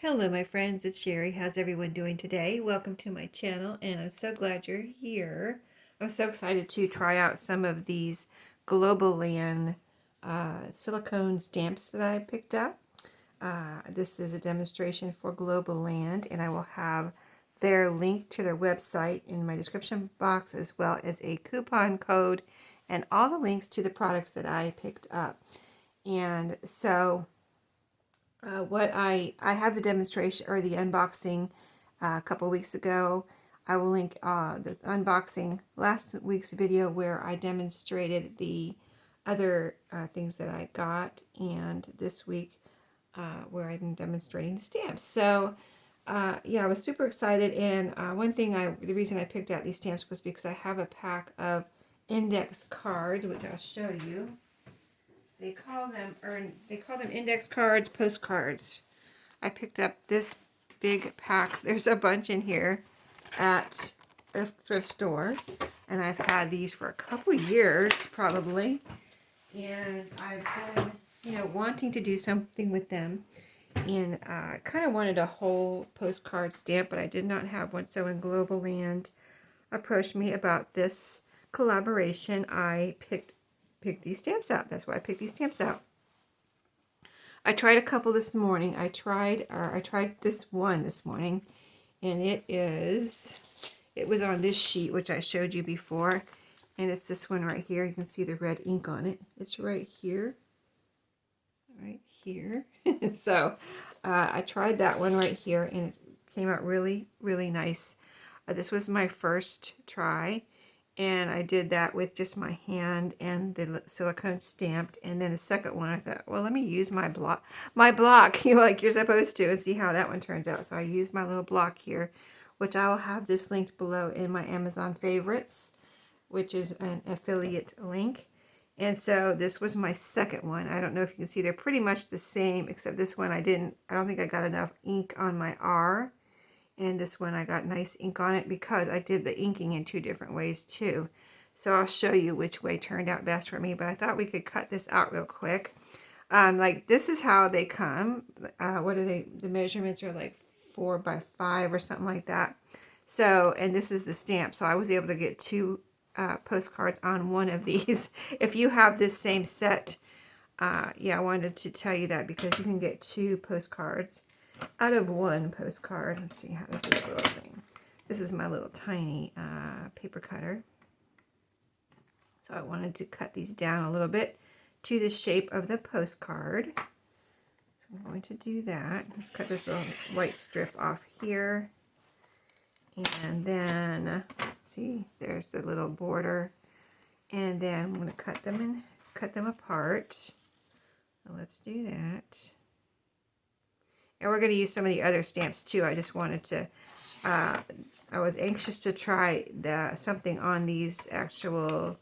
Hello my friends, it's Sheree. How's everyone doing today? Welcome to my channel and I'm so glad you're here. I'm so excited to try out some of these Globleland silicone stamps that I picked up. This is a demonstration for Globleland and I will have their link to their website in my description box as well as a coupon code and all the links to the products that I picked up. And so what I have the demonstration or the unboxing a couple weeks ago. I will link the unboxing last week's video where I demonstrated the other things that I got, and this week where I'm demonstrating the stamps. So yeah, I was super excited, and the reason I picked out these stamps was because I have a pack of index cards, which I'll show you. They call them index cards, postcards. I picked up this big pack. There's a bunch in here at a thrift store, and I've had these for a couple years probably. And I've been, wanting to do something with them, and I kind of wanted a whole postcard stamp, but I did not have one. So when Globleland approached me about this collaboration, I picked these stamps out. That's why I picked these stamps out. I tried a couple this morning. I tried this one this morning, and it was on this sheet, which I showed you before, and it's this one right here. You can see the red ink on it. It's right here. So I tried that one right here, and it came out really, really nice. This was my first try. And I did that with just my hand and the silicone stamped. And then the second one, I thought, well, let me use my block, like you're supposed to, and see how that one turns out. So I used my little block here, which I will have this linked below in my Amazon favorites, which is an affiliate link. And so this was my second one. I don't know if you can see, they're pretty much the same, except this one I don't think I got enough ink on my R. And this one I got nice ink on it because I did the inking in two different ways too. So I'll show you which way turned out best for me. But I thought we could cut this out real quick. Like this is how they come. What are they? The measurements are like 4 by 5 or something like that. So, and this is the stamp. So I was able to get two postcards on one of these. If you have this same set, yeah, I wanted to tell you that because you can get two postcards out of one postcard. Let's see how this is the little thing. This is my little tiny paper cutter. So I wanted to cut these down a little bit to the shape of the postcard. So I'm going to do that. Let's cut this little white strip off here. And then, see, there's the little border. And then I'm going to cut them apart. So let's do that. And we're going to use some of the other stamps too. I just wanted to, I was anxious to try something on these actual,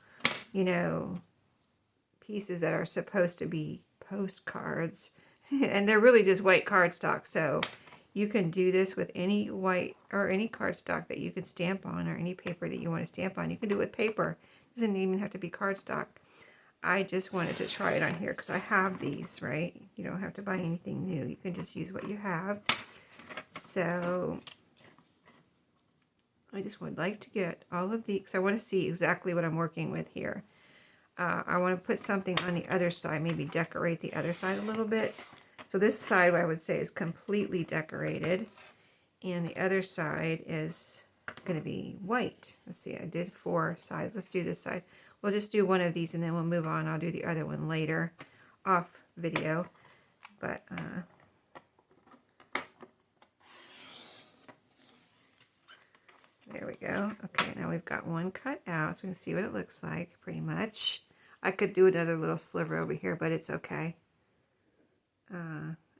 pieces that are supposed to be postcards. And they're really just white cardstock. So you can do this with any white or any cardstock that you can stamp on, or any paper that you want to stamp on. You can do it with paper. It doesn't even have to be cardstock. I just wanted to try it on here because I have these, right? You don't have to buy anything new. You can just use what you have. So I just would like to get all of these because I want to see exactly what I'm working with here. I want to put something on the other side, maybe decorate the other side a little bit. So this side, I would say, is completely decorated. And the other side is going to be white. Let's see, I did 4 sides. Let's do this side. We'll just do one of these and then we'll move on. I'll do the other one later off video. But there we go. Okay, now we've got one cut out, so we can see what it looks like pretty much. I could do another little sliver over here, but it's okay.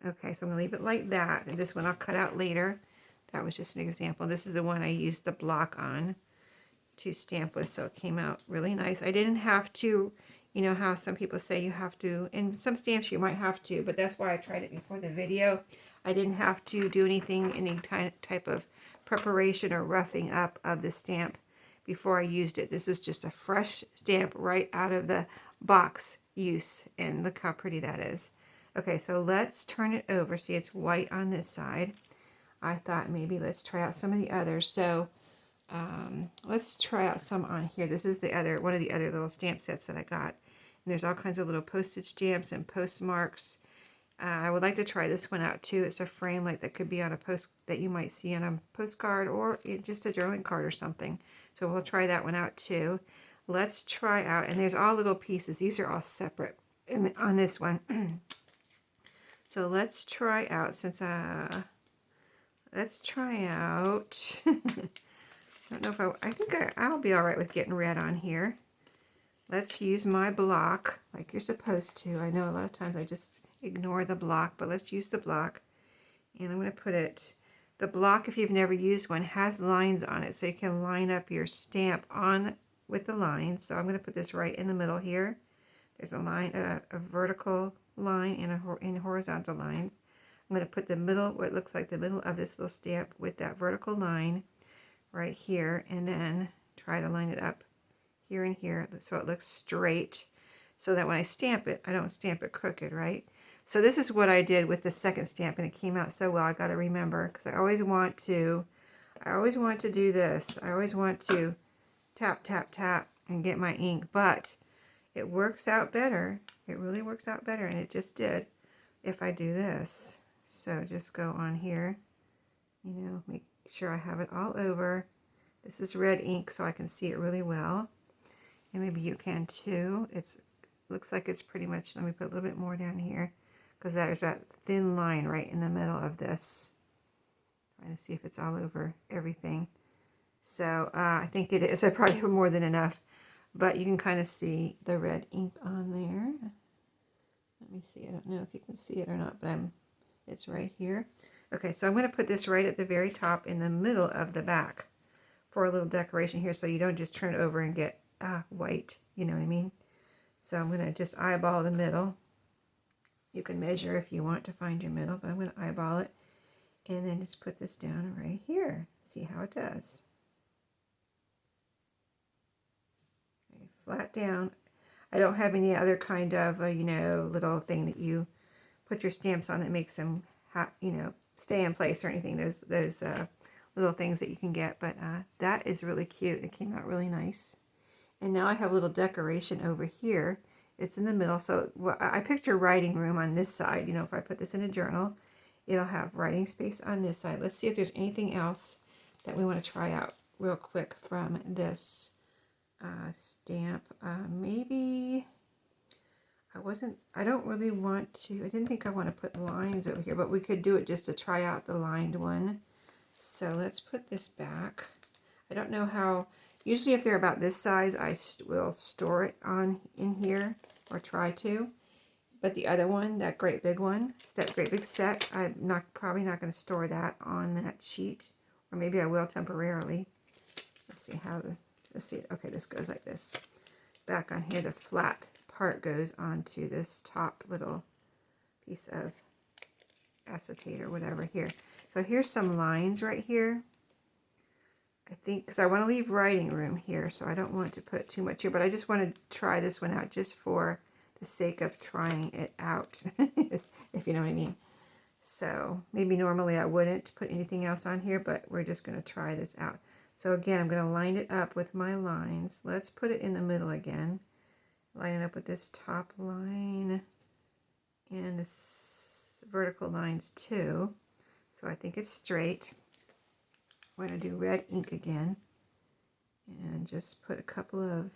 Okay, so I'm going to leave it like that. And this one I'll cut out later. That was just an example. This is the one I used the block on to stamp with, so it came out really nice. I didn't have to, how some people say you have to, and some stamps you might have to, but that's why I tried it before the video. I didn't have to do anything, any type of preparation or roughing up of the stamp before I used it. This is just a fresh stamp right out of the box use, and look how pretty that is. Okay, so let's turn it over. See, it's white on this side. I thought maybe let's try out some of the others. So let's try out some on here. This is the other one of the other little stamp sets that I got. And there's all kinds of little postage stamps and postmarks. I would like to try this one out too. It's a frame like that could be on a post that you might see on a postcard or just a journaling card or something. So we'll try that one out too. Let's try out, and there's all little pieces. These are all separate on this one. So let's try out, let's try out, I don't know if I think I'll be all right with getting red on here. Let's use my block like you're supposed to. I know a lot of times I just ignore the block, but let's use the block. And I'm going to put it, the block, if you've never used one, has lines on it, so you can line up your stamp on with the lines. So I'm going to put this right in the middle here. There's a line, a vertical line and horizontal lines. I'm going to put the middle, what looks like the middle of this little stamp with that vertical line right here, and then try to line it up here and here so it looks straight, so that when I stamp it, I don't stamp it crooked, right? So this is what I did with the second stamp, and it came out so well. I got to remember, because I always want to do this. I always want to tap, tap, tap and get my ink, but it works out better. It really works out better, and it just did if I do this. So just go on here, you know, make sure I have it all over. This is red ink, so I can see it really well. And maybe you can too. Looks like it's pretty much, let me put a little bit more down here, because there's that thin line right in the middle of this. Trying to see if it's all over everything. So I think it is. I probably have more than enough, but you can kind of see the red ink on there. Let me see. I don't know if you can see it or not, but it's right here. Okay, so I'm going to put this right at the very top in the middle of the back for a little decoration here, so you don't just turn it over and get white, you know what I mean? So I'm going to just eyeball the middle. You can measure if you want to find your middle, but I'm going to eyeball it and then just put this down right here. See how it does. Okay, flat down. I don't have any other kind of, you know, little thing that you put your stamps on that makes them, you know, stay in place or anything. Those little things that you can get, but that is really cute. It came out really nice. And now I have a little decoration over here. It's in the middle, so I picture writing room on this side. You know, if I put this in a journal, it'll have writing space on this side. Let's see if there's anything else that we want to try out real quick from this stamp. Maybe I don't really want to, I didn't think I want to put lines over here, but we could do it just to try out the lined one. So let's put this back. I don't know how, usually if they're about this size, I will store it in here, or try to. But the other one, that great big one, that great big set, I'm probably not going to store that on that sheet. Or maybe I will temporarily. Let's see how let's see. Okay, this goes like this. Back on here, the flat part goes onto this top little piece of acetate or whatever here. So here's some lines right here. I think, because I want to leave writing room here, so I don't want to put too much here, but I just want to try this one out just for the sake of trying it out, if you know what I mean. So maybe normally I wouldn't put anything else on here, but we're just going to try this out. So again, I'm going to line it up with my lines. Let's put it in the middle again. Line it up with this top line and this vertical lines too. So I think it's straight. We're going to do red ink again and just put a couple of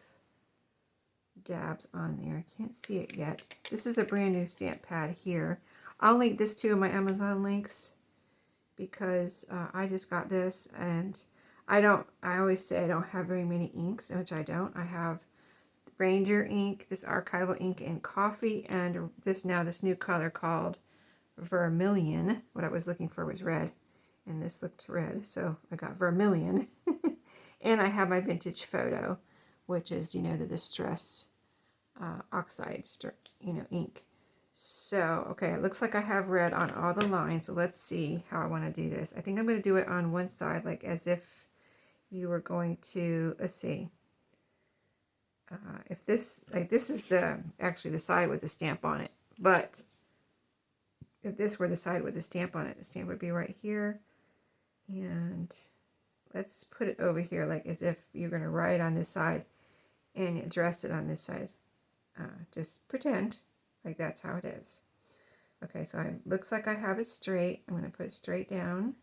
dabs on there. I can't see it yet. This is a brand new stamp pad here. I'll link this to my Amazon links because I just got this, and I always say I don't have very many inks, which I don't. I have Ranger ink, this archival ink, and coffee, and this new color called Vermilion. What I was looking for was red, and this looked red, so I got Vermilion. And I have my vintage photo, which is, you know, the Distress oxide, you know, ink. So, okay, it looks like I have red on all the lines, so let's see how I want to do this. I think I'm going to do it on one side, like as if you were going to, let's see, if this, like this is actually the side with the stamp on it, but if this were the side with the stamp on it, the stamp would be right here. And let's put it over here like as if you're going to write on this side and address it on this side. Just pretend like that's how it is. Okay, so it looks like I have it straight. I'm going to put it straight down.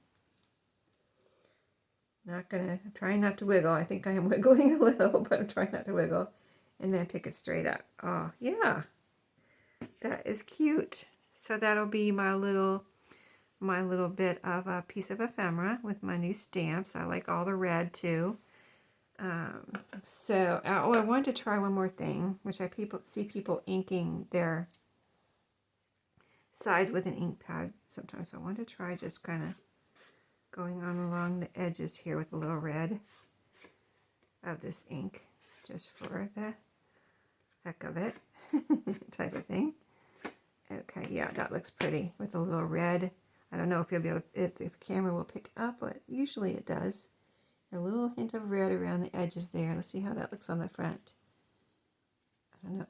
I'm trying not to wiggle. I think I am wiggling a little, but I'm trying not to wiggle. And then pick it straight up. Oh, yeah. That is cute. So that'll be my little bit of a piece of ephemera with my new stamps. I like all the red too. I wanted to try one more thing, which I see people inking their sides with an ink pad sometimes. So I wanted to try just kind of going on along the edges here with a little red of this ink, just for the heck of it type of thing. Okay, yeah, that looks pretty with a little red. I don't know if you'll be able to, if the camera will pick up, but usually it does. A little hint of red around the edges there. Let's see how that looks on the front. I don't know.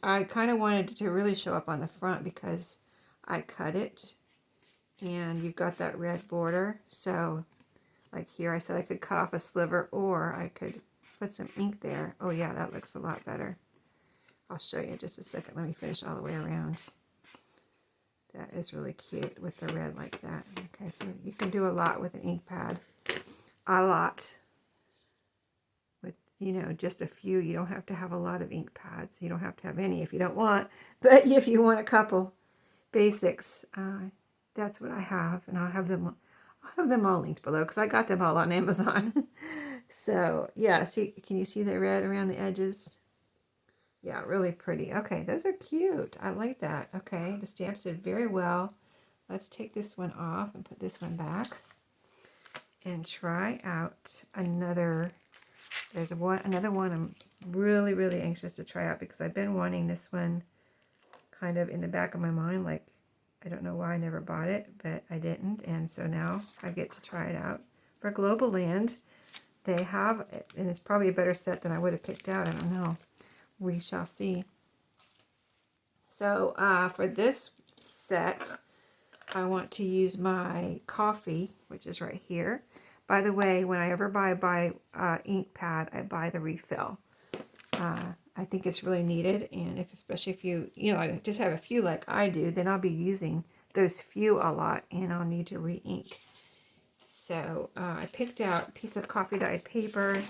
I kind of wanted it to really show up on the front because I cut it, and you've got that red border. So, like here, I said I could cut off a sliver, or I could put some ink there. Oh yeah, that looks a lot better. I'll show you in just a second. Let me finish all the way around. That is really cute with the red like that. Okay, so you can do a lot with an ink pad. A lot. With, just a few. You don't have to have a lot of ink pads. You don't have to have any if you don't want. But if you want a couple basics, that's what I have. And I'll have them all linked below because I got them all on Amazon. So, yeah, can you see the red around the edges? Yeah, really pretty. Okay, those are cute. I like that. Okay, the stamps did very well. Let's take this one off and put this one back and try out another. There's another one I'm really, really anxious to try out because I've been wanting this one kind of in the back of my mind. Like, I don't know why I never bought it, but I didn't. And so now I get to try it out. For Globleland, they have, and it's probably a better set than I would have picked out. I don't know. We shall see. So for this set, I want to use my coffee, which is right here. By the way, when I ever buy ink pad, I buy the refill. I think it's really needed, and especially if you like just have a few like I do, then I'll be using those few a lot, and I'll need to re-ink. So I picked out a piece of coffee dyed paper,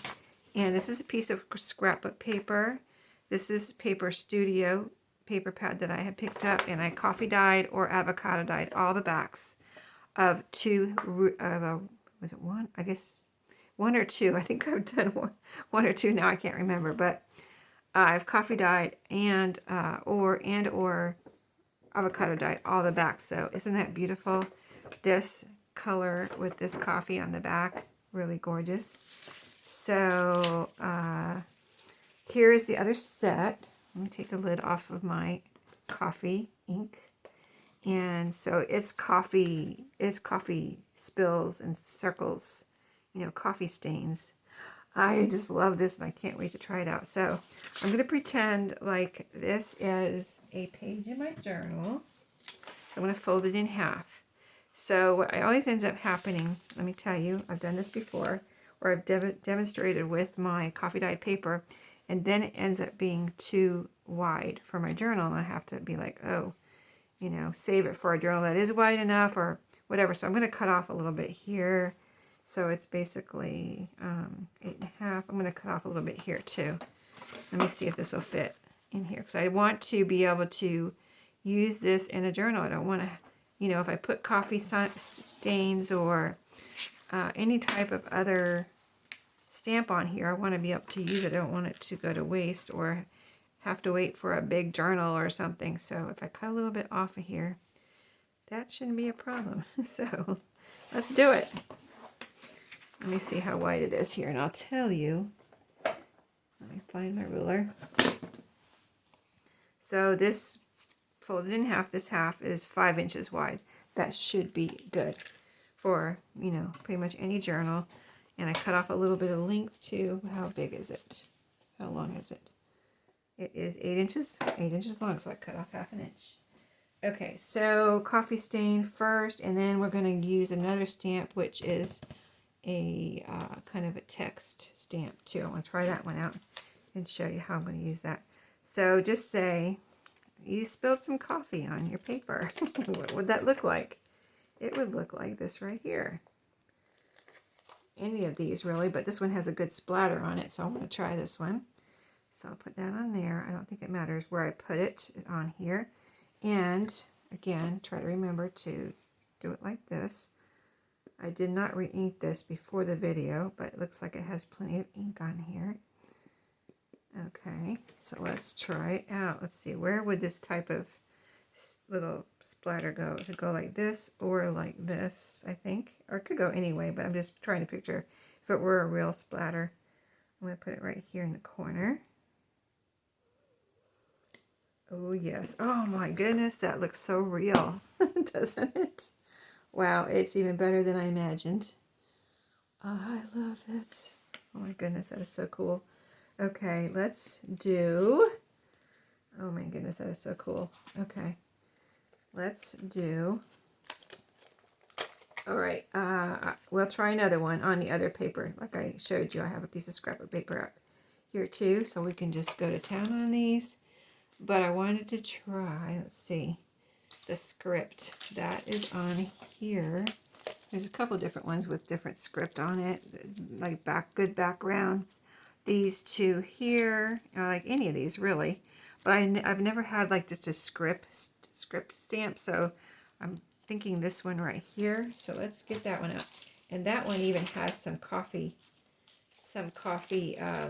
and this is a piece of scrapbook paper. This is Paper Studio paper pad that I had picked up, and I coffee dyed or avocado dyed all the backs of was it one? I guess one or two. I think I've done one or two now. I can't remember, but I've coffee dyed and or avocado dyed all the backs. So isn't that beautiful? This color with this coffee on the back, really gorgeous. So here is the other set. Let me take the lid off of my coffee ink. And so it's coffee spills and circles, coffee stains. I just love this and I can't wait to try it out. So I'm going to pretend like this is a page in my journal. I'm going to fold it in half. So what always ends up happening, let me tell you, I've done this before, or I've demonstrated with my coffee dyed paper, and then it ends up being too wide for my journal, and I have to be like, oh, save it for a journal that is wide enough or whatever. So I'm going to cut off a little bit here. So it's basically 8.5. I'm going to cut off a little bit here too. Let me see if this will fit in here, because I want to be able to use this in a journal. I don't want to, if I put coffee stains or any type of other stamp on here, I want to be able to use it. I don't want it to go to waste or have to wait for a big journal or something. So if I cut a little bit off of here, that shouldn't be a problem. So let's do it. Let me see how wide it is here, and I'll tell you. Let me find my ruler. So this folded in half, this half is 5 inches wide. That should be good for, pretty much any journal. And I cut off a little bit of length too. How big is it? How long is it? It is 8 inches long, so I cut off 1/2 inch. Okay, so coffee stain first, and then we're going to use another stamp, which is a kind of a text stamp too. I want to try that one out and show you how I'm going to use that. So just say, you spilled some coffee on your paper. What would that look like? It would look like this right here. Any of these really, but this one has a good splatter on it, so I'm going to try this one. So I'll put that on there. I don't think it matters where I put it on here. And again, try to remember to do it like this. I did not re-ink this before the video, but it looks like it has plenty of ink on here. Okay, so let's try it out. Let's see, where would this type of little splatter go? It could go like this or like this, I think. Or it could go anyway, but I'm just trying to picture if it were a real splatter. I'm going to put it right here in the corner. Oh yes. Oh my goodness, that looks so real, doesn't it? Wow, it's even better than I imagined. Oh, I love it. Oh my goodness, that is so cool. Okay, let's do... Oh my goodness, that is so cool. Okay, let's do... All right, we'll try another one on the other paper. Like I showed you, I have a piece of scrapbook paper out here too, so we can just go to town on these. But I wanted to try, let's see, the script that is on here. There's a couple different ones with different script on it, like good background. These two here, or like any of these really, but I've never had like just a script stamp, so I'm thinking this one right here. So let's get that one out. And that one even has some coffee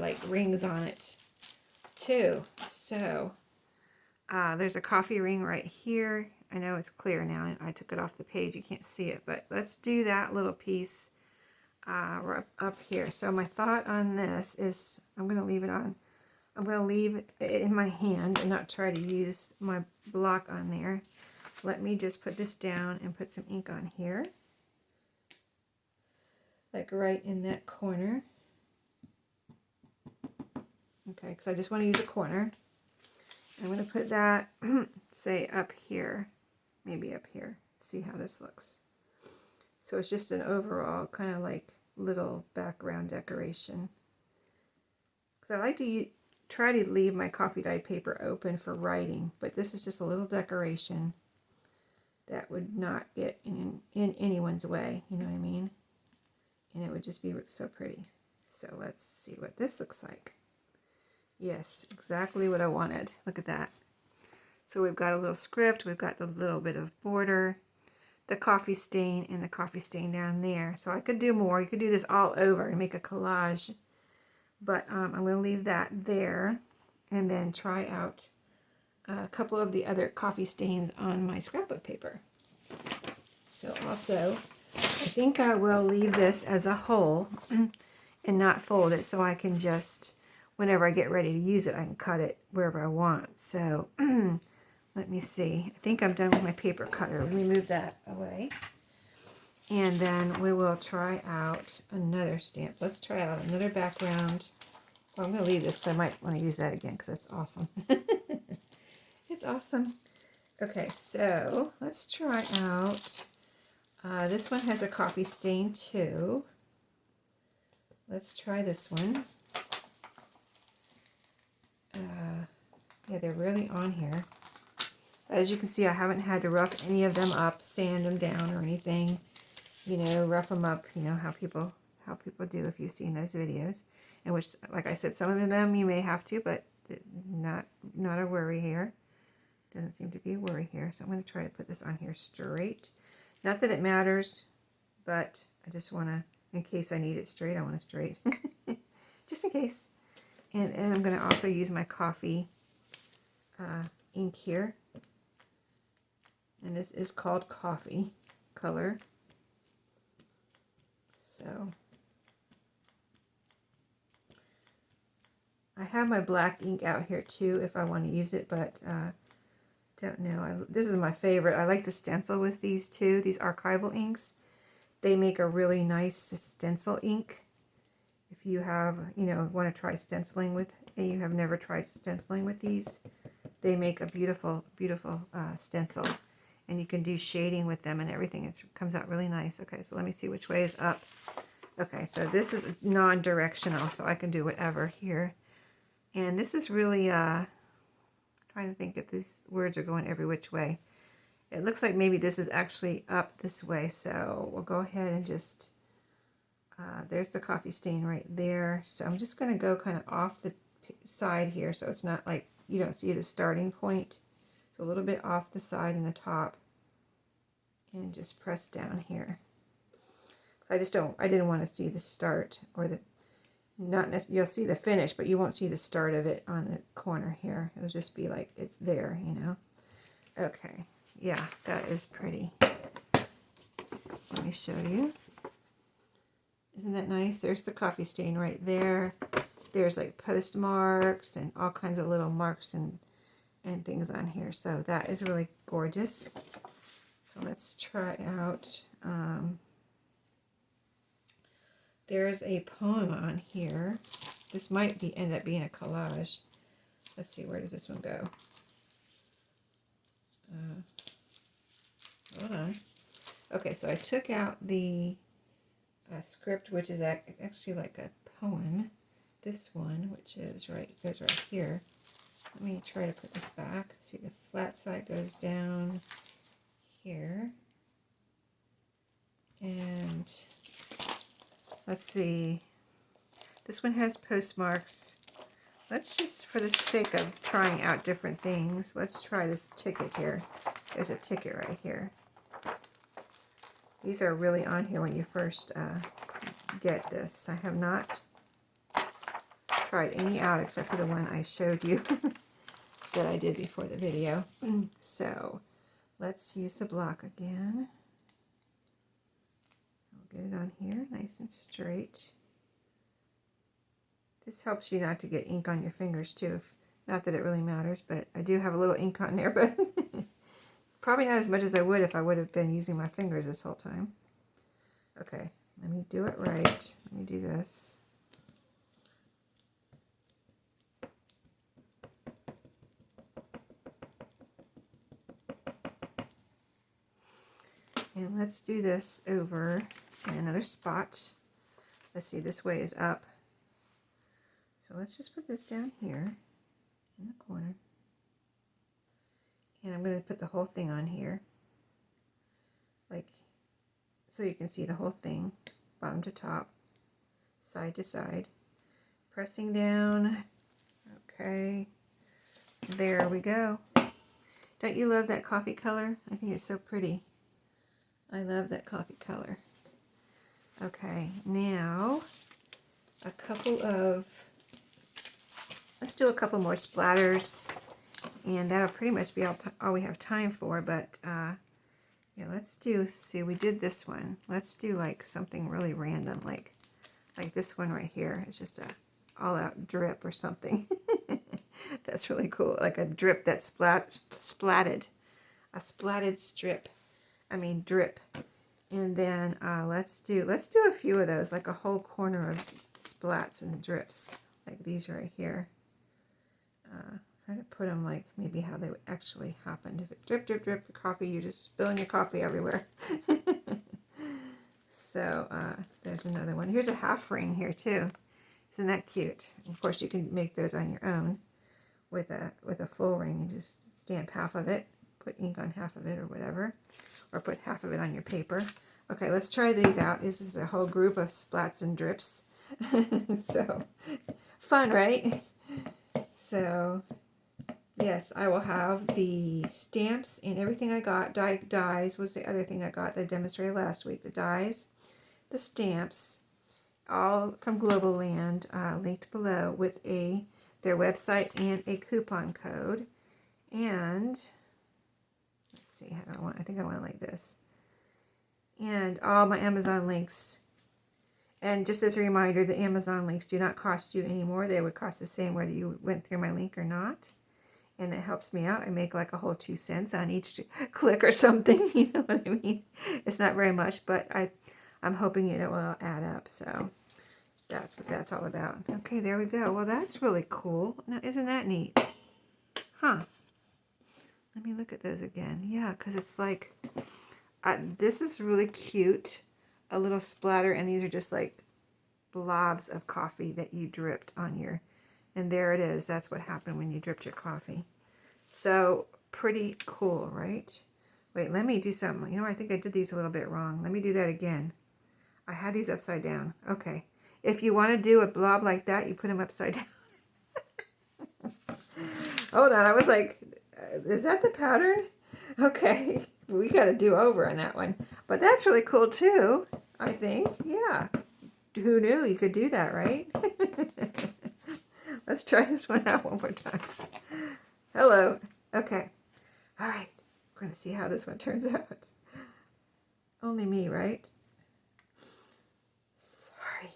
like rings on it too. So there's a coffee ring right here. I know it's clear now. I took it off the page. You can't see it, but let's do that little piece up here. So my thought on this is I'm going to leave it on. I'm going to leave it in my hand and not try to use my block on there. Let me just put this down and put some ink on here. Like right in that corner. Okay, because I just want to use a corner. I'm going to put that, say, up here. Maybe up here. See how this looks. So it's just an overall kind of like little background decoration. Because I like to try to leave my coffee dyed paper open for writing, but this is just a little decoration that would not get in anyone's way, you know what I mean? And it would just be so pretty. So let's see what this looks like. Yes, exactly what I wanted. Look at that. So we've got a little script, we've got the little bit of border, the coffee stain, and the coffee stain down there. So I could do more. You could do this all over and make a collage. But I'm going to leave that there and then try out a couple of the other coffee stains on my scrapbook paper. So also, I think I will leave this as a whole and not fold it so I can just, whenever I get ready to use it, I can cut it wherever I want. So let me see. I think I'm done with my paper cutter. Let me move that away. And then we will try out another stamp. Let's try out another background. Well, I'm going to leave this because I might want to use that again because that's awesome. It's awesome. Okay, so let's try out. This one has a coffee stain too. Let's try this one. Yeah, they're really on here. As you can see, I haven't had to rough any of them up, sand them down or anything. You know, rough them up. You know how people do if you've seen those videos. In which, like I said, some of them you may have to, but not a worry here. Doesn't seem to be a worry here. So I'm going to try to put this on here straight. Not that it matters, but I just want to, in case I need it straight, I want it straight. Just in case. And I'm going to also use my coffee ink here. And this is called Coffee Color. So I have my black ink out here too if I want to use it, but don't know. This is my favorite. I like to stencil with these too, these archival inks. They make a really nice stencil ink. If you have, want to try stenciling with, and you have never tried stenciling with these, they make a beautiful, beautiful stencil. And you can do shading with them and everything. It comes out really nice. Okay, so let me see which way is up. Okay, so this is non-directional, so I can do whatever here. And this is really, trying to think if these words are going every which way. It looks like maybe this is actually up this way, so we'll go ahead and just, there's the coffee stain right there. So I'm just going to go kind of off the side here, so it's not like you don't see the starting point. So a little bit off the side and the top, and just press down here. I didn't want to see the start or the, not necessarily, you'll see the finish, but you won't see the start of it on the corner here. It'll just be like it's there, you know. Okay, yeah, that is pretty. Let me show you. Isn't that nice? There's the coffee stain right there. There's like postmarks and all kinds of little marks and things on here. So that is really gorgeous. So let's try out, there's a poem on here. This might end up being a collage. Let's see, where does this one go? Hold on. Okay, so I took out the script, which is actually like a poem. This one, which is goes right here. Let me try to put this back. See, the flat side goes down here. And let's see. This one has postmarks. Let's just, for the sake of trying out different things, let's try this ticket here. There's a ticket right here. These are really on here when you first get this. I have not tried any out except for the one I showed you that I did before the video. So let's use the block again. I'll get it on here nice and straight. This helps you not to get ink on your fingers too. Not that it really matters, but I do have a little ink on there, but probably not as much as I would if I would have been using my fingers this whole time. Okay, let me do it right. Let me do this. And let's do this over in another spot. Let's see, this way is up. So let's just put this down here in the corner. And I'm going to put the whole thing on here. Like, so you can see the whole thing, bottom to top, side to side. Pressing down. Okay. There we go. Don't you love that coffee color? I think it's so pretty. I love that coffee color. Okay, now let's do a couple more splatters, and that'll pretty much be all we have time for, but yeah, let's see, we did this one. Let's do like something really random, like this one right here. It's just a all-out drip or something. That's really cool, like a drip that's splatted. A splatted strip. I mean drip. And then let's do a few of those, like a whole corner of splats and drips, like these right here. Try to put them like maybe how they actually happened. If it drip, drip, drip, the coffee, you're just spilling your coffee everywhere. So there's another one. Here's a half ring here too. Isn't that cute? Of course, you can make those on your own with a full ring and just stamp half of it. Put ink on half of it or whatever, or put half of it on your paper. Okay, let's try these out. This is a whole group of splats and drips. So, fun, right? So, yes, I will have the stamps and everything I got. Dies was the other thing I got that I demonstrated last week. The dies, the stamps, all from Globleland, linked below with their website and a coupon code. And let's see, I think I want it like this. And all my Amazon links. And just as a reminder, the Amazon links do not cost you anymore. They would cost the same whether you went through my link or not. And it helps me out. I make like a whole 2 cents on each click or something. You know what I mean? It's not very much, but I'm hoping it will add up. So that's what that's all about. Okay, there we go. Well, that's really cool. Now, isn't that neat? Huh. Let me look at those again. Yeah, because it's like, this is really cute. A little splatter, and these are just like blobs of coffee that you dripped on your, and there it is. That's what happened when you dripped your coffee. So pretty cool, right? Wait, let me do something. You know, I think I did these a little bit wrong. Let me do that again. I had these upside down. Okay. If you want to do a blob like that, you put them upside down. Hold on. I was like, is that the pattern? Okay. We got to do over on that one. But that's really cool too, I think. Yeah. Who knew you could do that, right? Let's try this one out one more time. Hello. Okay. All right. We're going to see how this one turns out. Only me, right? Sorry.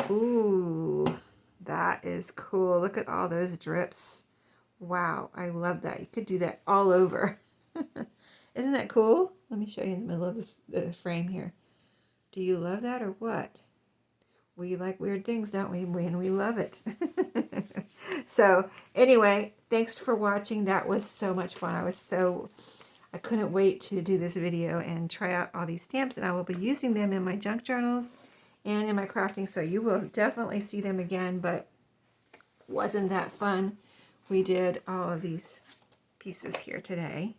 Ooh, that is cool. Look at all those drips. Wow, I love that. You could do that all over. Isn't that cool? Let me show you in the middle of the frame here. Do you love that or what? We like weird things, don't we? And we love it. So anyway, thanks for watching. That was so much fun. I couldn't wait to do this video and try out all these stamps, and I will be using them in my junk journals and in my crafting, so you will definitely see them again. But wasn't that fun? We did all of these pieces here today.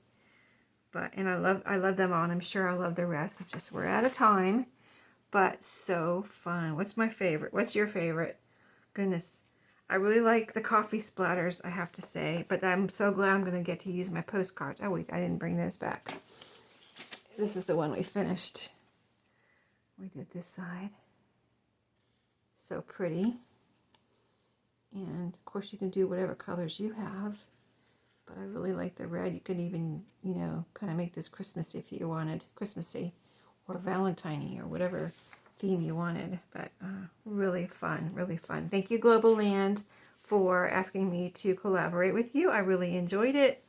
And I love them all, and I'm sure I'll love the rest. It's just we're out of time. But so fun. What's my favorite? What's your favorite? Goodness. I really like the coffee splatters, I have to say. But I'm so glad I'm going to get to use my postcards. Oh, wait, I didn't bring those back. This is the one we finished. We did this side. So pretty. And, of course, you can do whatever colors you have. But I really like the red. You could even, you know, kind of make this Christmassy if you wanted. Christmassy. Or Valentine-y or whatever theme you wanted. But really fun, really fun. Thank you, Globleland, for asking me to collaborate with you. I really enjoyed it.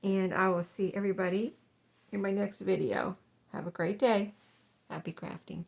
And I will see everybody in my next video. Have a great day. Happy crafting.